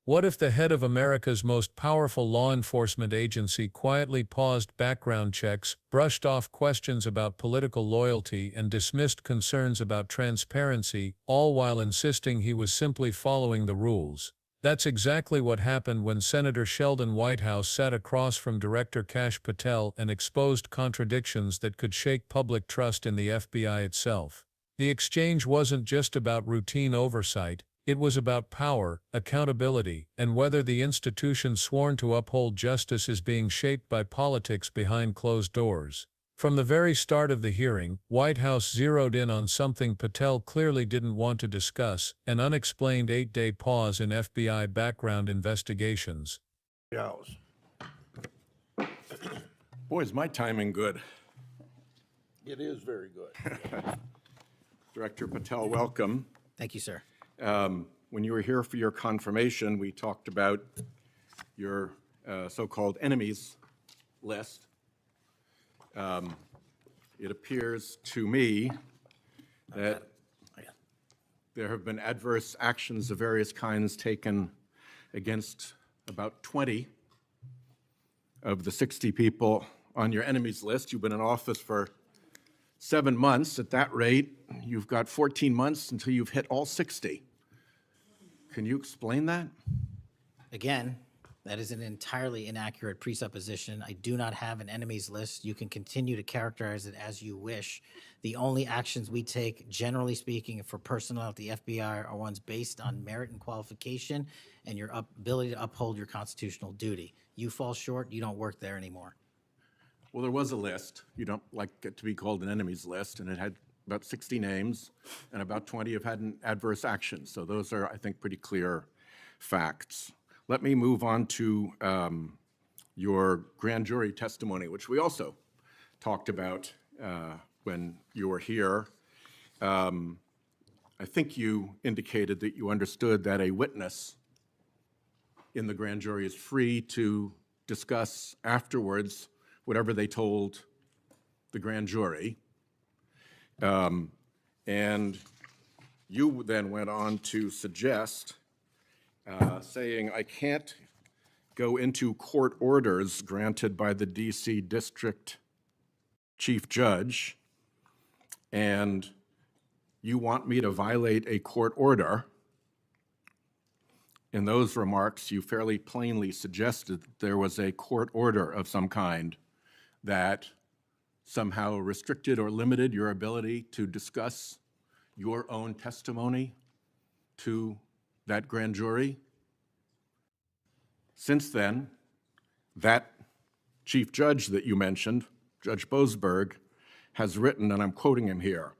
What if the head of America's most powerful law enforcement agency quietly paused background checks, brushed off questions about political loyalty, and dismissed concerns about transparency, all while insisting he was simply following the rules? That's exactly what happened when Senator Sheldon Whitehouse sat across from Director Kash Patel and exposed contradictions that could shake public trust in the FBI itself. The exchange wasn't just about routine oversight. It was about power, accountability, and whether the institution sworn to uphold justice is being shaped by politics behind closed doors. From the very start of the hearing, Whitehouse zeroed in on something Patel clearly didn't want to discuss: an unexplained 8-day pause in FBI background investigations. House. Boy, is my timing good. It is very good. Director Patel, welcome. Thank you, sir. When you were here for your confirmation, we talked about your so-called enemies list. It appears to me that there have been adverse actions of various kinds taken against about 20 of the 60 people on your enemies list. You've been in office for 7 months. At that rate, you've got 14 months until you've hit all 60. Can you explain that? Again, that is an entirely inaccurate presupposition. I do not have an enemies list. You can continue to characterize it as you wish. The only actions we take, generally speaking, for personnel at the FBI are ones based on merit and qualification and your ability to uphold your constitutional duty. You fall short, you don't work there anymore. Well, there was a list. You don't like it to be called an enemies list, and it had about 60 names, and about 20 have had an adverse action. So those are, I think, pretty clear facts. Let me move on to your grand jury testimony, which we also talked about when you were here. I think you indicated that you understood that a witness in the grand jury is free to discuss afterwards whatever they told the grand jury. And you then went on to suggest, saying, I can't go into court orders granted by the DC District Chief Judge, and you want me to violate a court order. In those remarks, you fairly plainly suggested that there was a court order of some kind that somehow restricted or limited your ability to discuss your own testimony to that grand jury. Since then, that chief judge that you mentioned, Judge Boasberg, has written, and I'm quoting him here,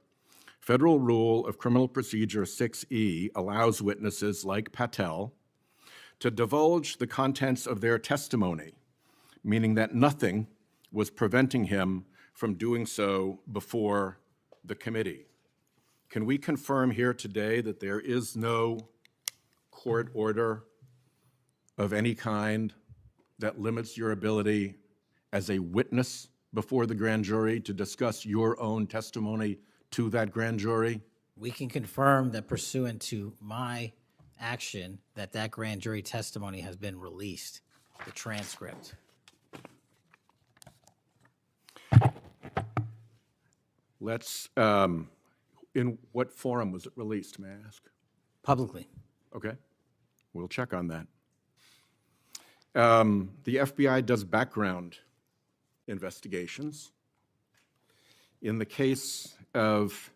Federal Rule of Criminal Procedure 6E allows witnesses like Patel to divulge the contents of their testimony, meaning that nothing was preventing him from doing so before the committee. Can we confirm here today that there is no court order of any kind that limits your ability as a witness before the grand jury to discuss your own testimony to that grand jury? We can confirm that pursuant to my action, that grand jury testimony has been released, the transcript. Let's, in what forum was it released, may I ask? Publicly. Okay, we'll check on that. The FBI does background investigations. In the case of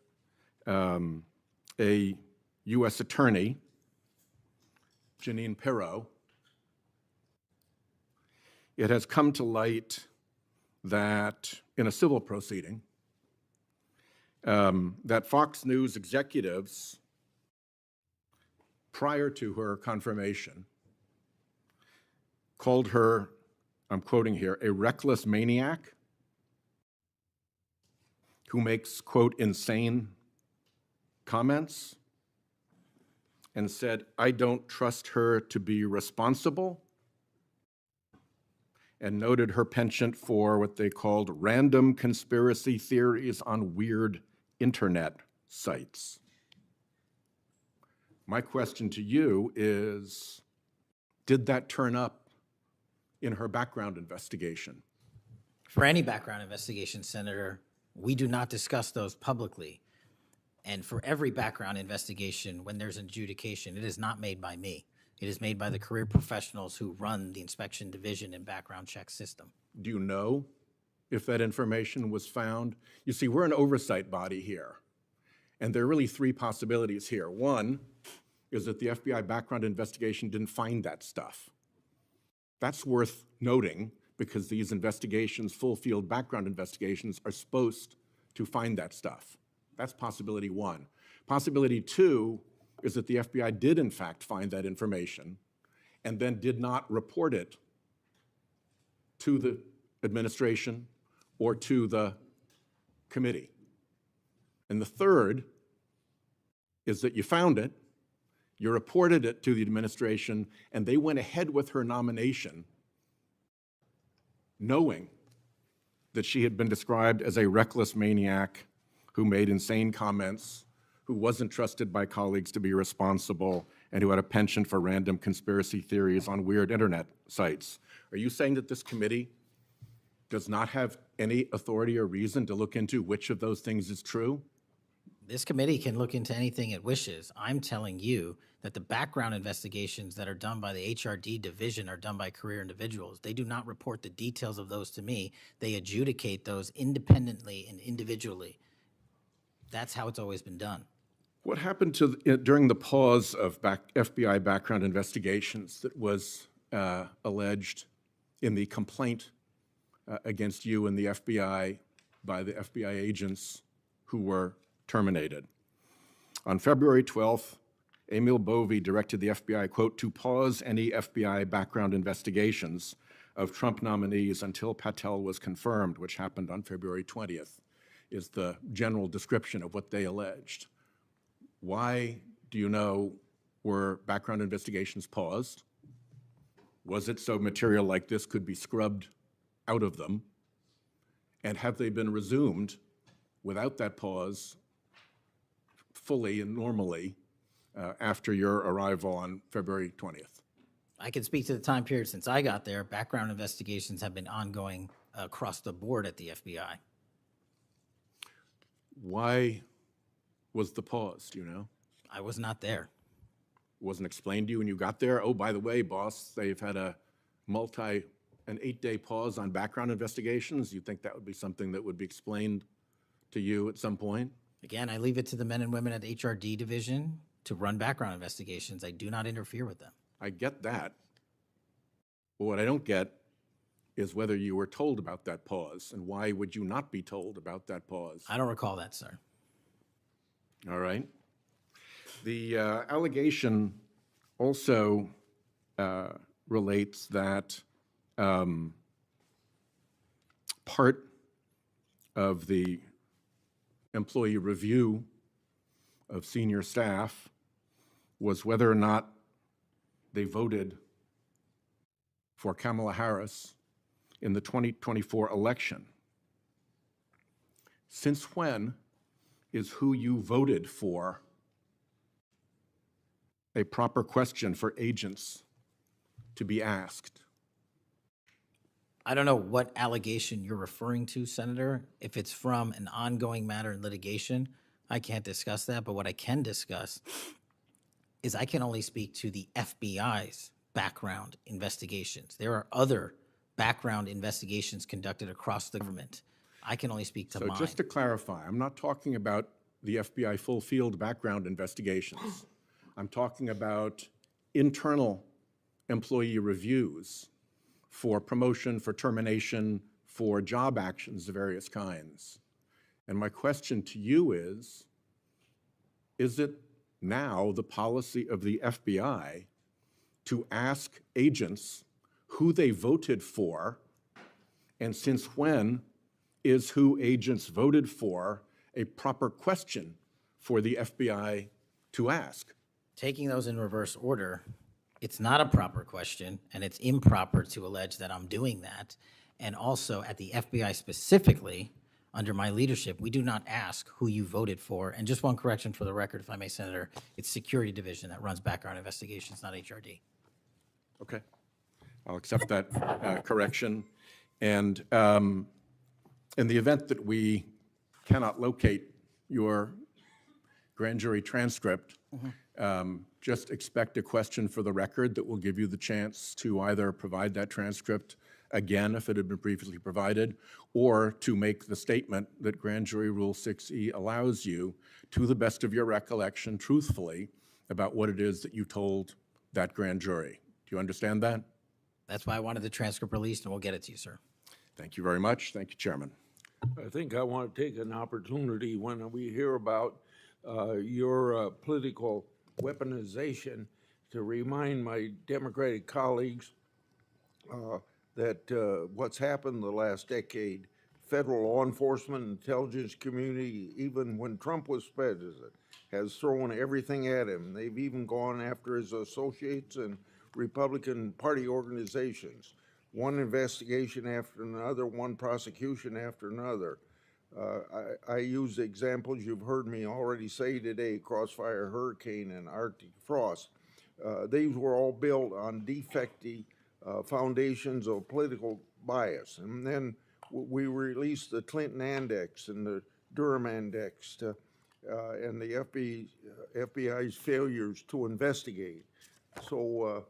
a U.S. attorney, Jeanine Pirro, it has come to light that in a civil proceeding, that Fox News executives, prior to her confirmation, called her, I'm quoting here, a reckless maniac who makes, quote, insane comments, and said, I don't trust her to be responsible, and noted her penchant for what they called random conspiracy theories on weird internet sites. My question to you is, Did that turn up in her background investigation? For any background investigation, Senator, we do not discuss those publicly. And for every background investigation, when there's an adjudication, it is not made by me. It is made by the career professionals who run the inspection division and background check system. Do you know if that information was found? You see, we're an oversight body here, and there are really three possibilities here. One is that the FBI background investigation didn't find that stuff. That's worth noting because these investigations, full field background investigations, are supposed to find that stuff. That's possibility one. Possibility two is that the FBI did in fact find that information and then did not report it to the administration or to the committee. And the third is that you found it, you reported it to the administration, and they went ahead with her nomination knowing that she had been described as a reckless maniac who made insane comments, who wasn't trusted by colleagues to be responsible, and who had a penchant for random conspiracy theories on weird internet sites. Are you saying that this committee does not have any authority or reason to look into which of those things is true? This committee can look into anything it wishes. I'm telling you that the background investigations that are done by the HRD division are done by career individuals. They do not report the details of those to me. They adjudicate those independently and individually. That's how it's always been done. What happened during the pause of FBI background investigations that was alleged in the complaint against you and the FBI by the FBI agents who were terminated? On February 12th, Emil Bovee directed the FBI, quote, to pause any FBI background investigations of Trump nominees until Patel was confirmed, which happened on February 20th, is the general description of what they alleged. Why, do you know, were background investigations paused? Was it so material like this could be scrubbed out of them? And have they been resumed without that pause fully and normally after your arrival on February 20th? I can speak to the time period since I got there. Background investigations have been ongoing across the board at the FBI. Why was the pause, do you know? I was not there. Wasn't explained to you when you got there? Oh, by the way, boss, they've had an 8-day pause on background investigations. You think that would be something that would be explained to you at some point? Again, I leave it to the men and women at the HRD division to run background investigations. I do not interfere with them. I get that. But what I don't get is whether you were told about that pause, and why would you not be told about that pause? I don't recall that, sir. All right. The allegation also relates that part of the employee review of senior staff was whether or not they voted for Kamala Harris in the 2024 election. Since when is who you voted for a proper question for agents to be asked? I don't know what allegation you're referring to, Senator. If it's from an ongoing matter in litigation, I can't discuss that. But what I can discuss is I can only speak to the FBI's background investigations. There are other background investigations conducted across the government. I can only speak to mine. So just to clarify, I'm not talking about the FBI full field background investigations. I'm talking about internal employee reviews for promotion, for termination, for job actions of various kinds. And my question to you is it now the policy of the FBI to ask agents who they voted for, and since when is who agents voted for a proper question for the FBI to ask? Taking those in reverse order, it's not a proper question, and it's improper to allege that I'm doing that. And also at the FBI specifically, under my leadership, we do not ask who you voted for. And just one correction for the record, if I may, Senator, it's Security Division that runs background investigations, not HRD. Okay. I'll accept that correction. And in the event that we cannot locate your grand jury transcript, just expect a question for the record that will give you the chance to either provide that transcript again if it had been previously provided, or to make the statement that Grand Jury Rule 6E allows you, to the best of your recollection, truthfully, about what it is that you told that grand jury. Do you understand that? That's why I wanted the transcript released, and we'll get it to you, sir. Thank you very much. Thank you, Chairman. I think I want to take an opportunity when we hear about your political weaponization to remind my Democratic colleagues that what's happened the last decade, federal law enforcement, intelligence community, even when Trump was president, has thrown everything at him. They've even gone after his associates and Republican Party organizations. One investigation after another, one prosecution after another. I use examples you've heard me already say today: Crossfire Hurricane and Arctic Frost. These were all built on defective foundations of political bias. And then we released the Clinton Index and the Durham Index and the FBI's failures to investigate. So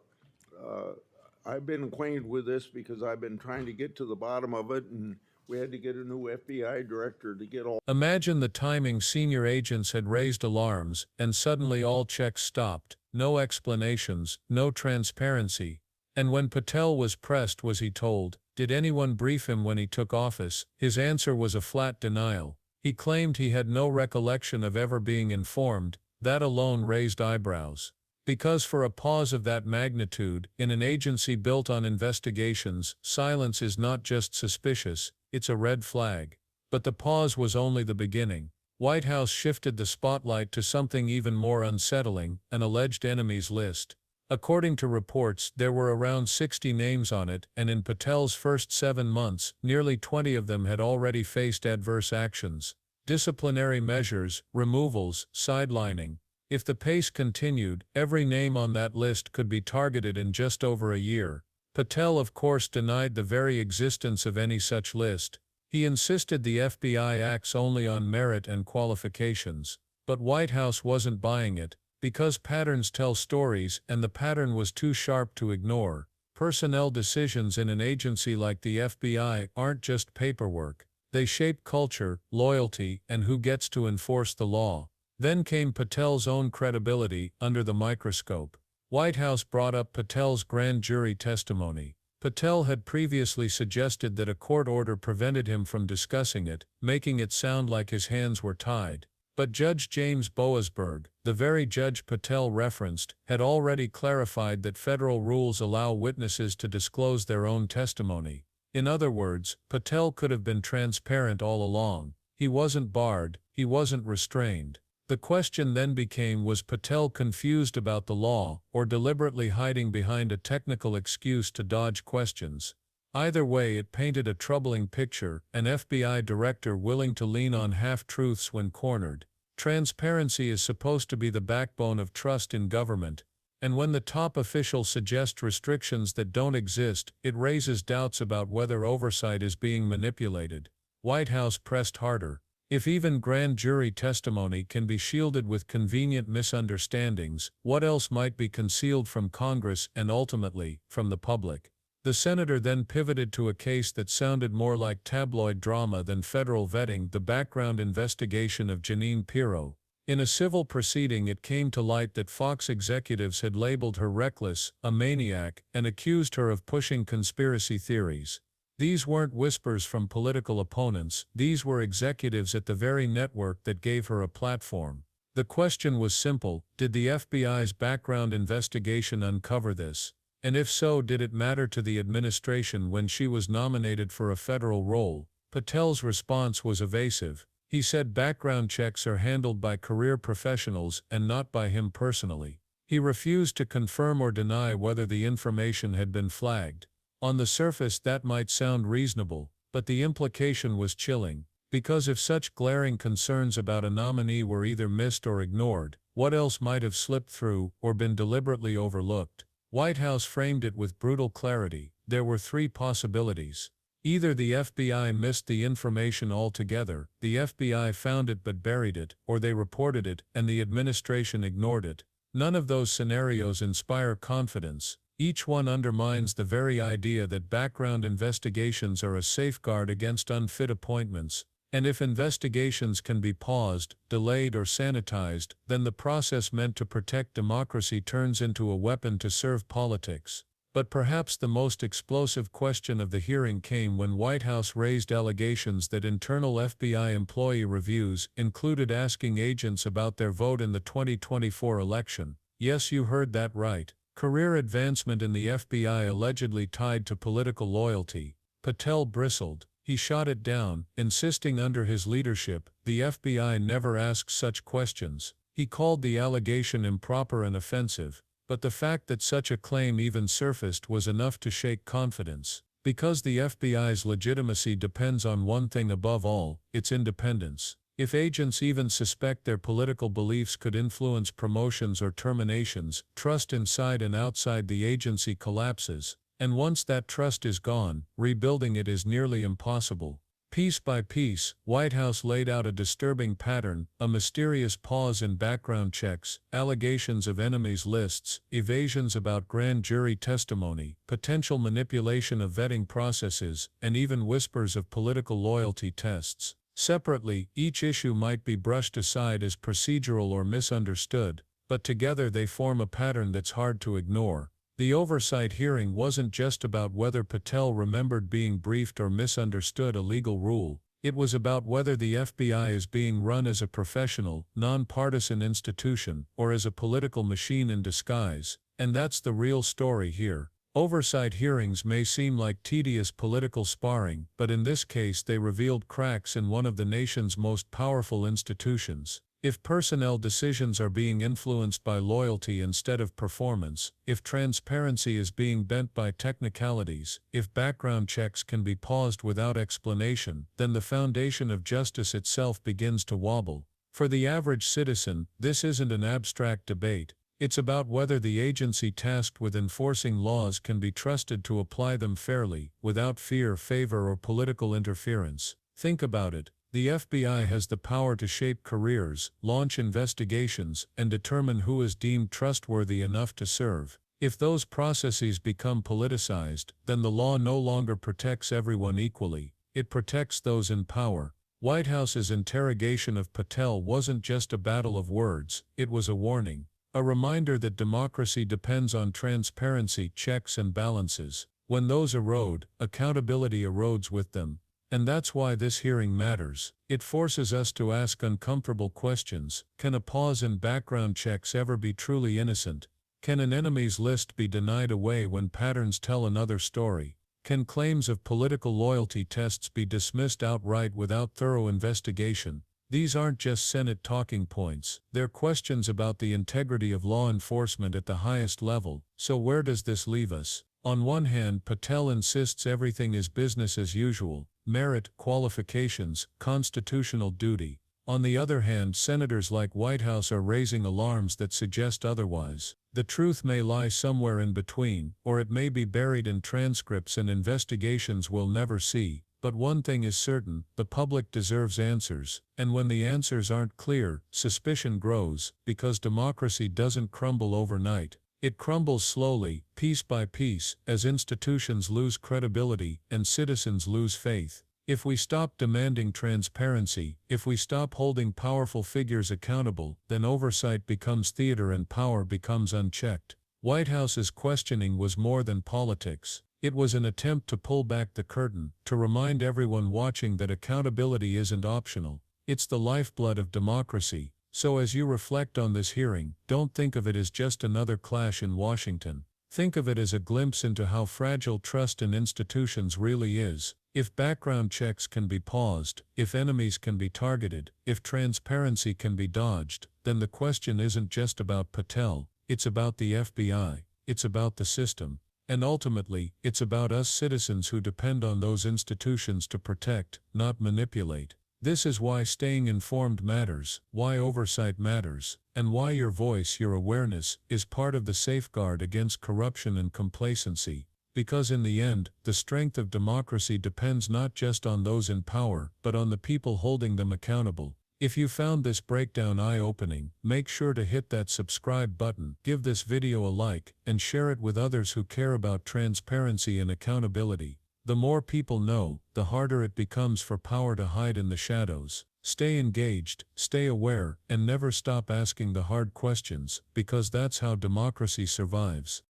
I've been acquainted with this because I've been trying to get to the bottom of it, and we had to get a new FBI director to get all. Imagine the timing. Senior agents had raised alarms, and suddenly all checks stopped, no explanations, no transparency. And when Patel was pressed, was he told, did anyone brief him when he took office? His answer was a flat denial. He claimed he had no recollection of ever being informed. That alone raised eyebrows. Because for a pause of that magnitude, in an agency built on investigations, silence is not just suspicious, it's a red flag. But the pause was only the beginning. Whitehouse shifted the spotlight to something even more unsettling, an alleged enemies list. According to reports, there were around 60 names on it, and in Patel's first 7 months, nearly 20 of them had already faced adverse actions. Disciplinary measures, removals, sidelining. If the pace continued, every name on that list could be targeted in just over a year. Patel, of course, denied the very existence of any such list. He insisted the FBI acts only on merit and qualifications. But Whitehouse wasn't buying it, because patterns tell stories, and the pattern was too sharp to ignore. Personnel decisions in an agency like the FBI aren't just paperwork. They shape culture, loyalty, and who gets to enforce the law. Then came Patel's own credibility under the microscope. Whitehouse brought up Patel's grand jury testimony. Patel had previously suggested that a court order prevented him from discussing it, making it sound like his hands were tied. But Judge James Boasberg, the very judge Patel referenced, had already clarified that federal rules allow witnesses to disclose their own testimony. In other words, Patel could have been transparent all along. He wasn't barred, he wasn't restrained. The question then became, was Patel confused about the law, or deliberately hiding behind a technical excuse to dodge questions? Either way, it painted a troubling picture, an FBI director willing to lean on half-truths when cornered. Transparency is supposed to be the backbone of trust in government, and when the top official suggests restrictions that don't exist, it raises doubts about whether oversight is being manipulated. Whitehouse pressed harder. If even grand jury testimony can be shielded with convenient misunderstandings, what else might be concealed from Congress and ultimately, from the public? The senator then pivoted to a case that sounded more like tabloid drama than federal vetting: the background investigation of Jeanine Pirro. In a civil proceeding, it came to light that Fox executives had labeled her reckless, a maniac, and accused her of pushing conspiracy theories. These weren't whispers from political opponents, these were executives at the very network that gave her a platform. The question was simple: did the FBI's background investigation uncover this? And if so, did it matter to the administration when she was nominated for a federal role? Patel's response was evasive. He said background checks are handled by career professionals and not by him personally. He refused to confirm or deny whether the information had been flagged. On the surface, that might sound reasonable, but the implication was chilling, because if such glaring concerns about a nominee were either missed or ignored, what else might have slipped through or been deliberately overlooked? Whitehouse framed it with brutal clarity. There were three possibilities. Either the FBI missed the information altogether, the FBI found it but buried it, or they reported it and the administration ignored it. None of those scenarios inspire confidence. Each one undermines the very idea that background investigations are a safeguard against unfit appointments. And if investigations can be paused, delayed, or sanitized, then the process meant to protect democracy turns into a weapon to serve politics. But perhaps the most explosive question of the hearing came when Whitehouse raised allegations that internal FBI employee reviews included asking agents about their vote in the 2024 election. Yes, you heard that right. Career advancement in the FBI allegedly tied to political loyalty. Patel bristled. He shot it down, insisting under his leadership, the FBI never asks such questions. He called the allegation improper and offensive. But the fact that such a claim even surfaced was enough to shake confidence. Because the FBI's legitimacy depends on one thing above all, its independence. If agents even suspect their political beliefs could influence promotions or terminations, trust inside and outside the agency collapses. And once that trust is gone, rebuilding it is nearly impossible. Piece by piece, Whitehouse laid out a disturbing pattern, a mysterious pause in background checks, allegations of enemies lists, evasions about grand jury testimony, potential manipulation of vetting processes, and even whispers of political loyalty tests. Separately, each issue might be brushed aside as procedural or misunderstood, but together they form a pattern that's hard to ignore. The oversight hearing wasn't just about whether Patel remembered being briefed or misunderstood a legal rule. It was about whether the FBI is being run as a professional, nonpartisan institution, or as a political machine in disguise. And that's the real story here. Oversight hearings may seem like tedious political sparring, but in this case they revealed cracks in one of the nation's most powerful institutions. If personnel decisions are being influenced by loyalty instead of performance, if transparency is being bent by technicalities, if background checks can be paused without explanation, then the foundation of justice itself begins to wobble. For the average citizen, this isn't an abstract debate. It's about whether the agency tasked with enforcing laws can be trusted to apply them fairly, without fear, favor, or political interference. Think about it. The FBI has the power to shape careers, launch investigations, and determine who is deemed trustworthy enough to serve. If those processes become politicized, then the law no longer protects everyone equally. It protects those in power. Whitehouse's interrogation of Patel wasn't just a battle of words, it was a warning. A reminder that democracy depends on transparency, checks, and balances. When those erode, accountability erodes with them. And that's why this hearing matters. It forces us to ask uncomfortable questions. Can a pause in background checks ever be truly innocent? Can an enemies list be denied away when patterns tell another story? Can claims of political loyalty tests be dismissed outright without thorough investigation? These aren't just Senate talking points. They're questions about the integrity of law enforcement at the highest level. So where does this leave us? On one hand, Patel insists everything is business as usual. Merit, qualifications, constitutional duty. On the other hand, senators like Whitehouse are raising alarms that suggest otherwise. The truth may lie somewhere in between, or it may be buried in transcripts and investigations we'll never see. But one thing is certain, the public deserves answers. And when the answers aren't clear, suspicion grows, because democracy doesn't crumble overnight. It crumbles slowly, piece by piece, as institutions lose credibility and citizens lose faith. If we stop demanding transparency, if we stop holding powerful figures accountable, then oversight becomes theater and power becomes unchecked. Whitehouse's questioning was more than politics. It was an attempt to pull back the curtain, to remind everyone watching that accountability isn't optional. It's the lifeblood of democracy. So as you reflect on this hearing, don't think of it as just another clash in Washington. Think of it as a glimpse into how fragile trust in institutions really is. If background checks can be paused, if enemies can be targeted, if transparency can be dodged, then the question isn't just about Patel, it's about the FBI, it's about the system. And ultimately, it's about us citizens who depend on those institutions to protect, not manipulate. This is why staying informed matters, why oversight matters, and why your voice, your awareness, is part of the safeguard against corruption and complacency. Because in the end, the strength of democracy depends not just on those in power, but on the people holding them accountable. If you found this breakdown eye-opening, make sure to hit that subscribe button, give this video a like, and share it with others who care about transparency and accountability. The more people know, the harder it becomes for power to hide in the shadows. Stay engaged, stay aware, and never stop asking the hard questions, because that's how democracy survives.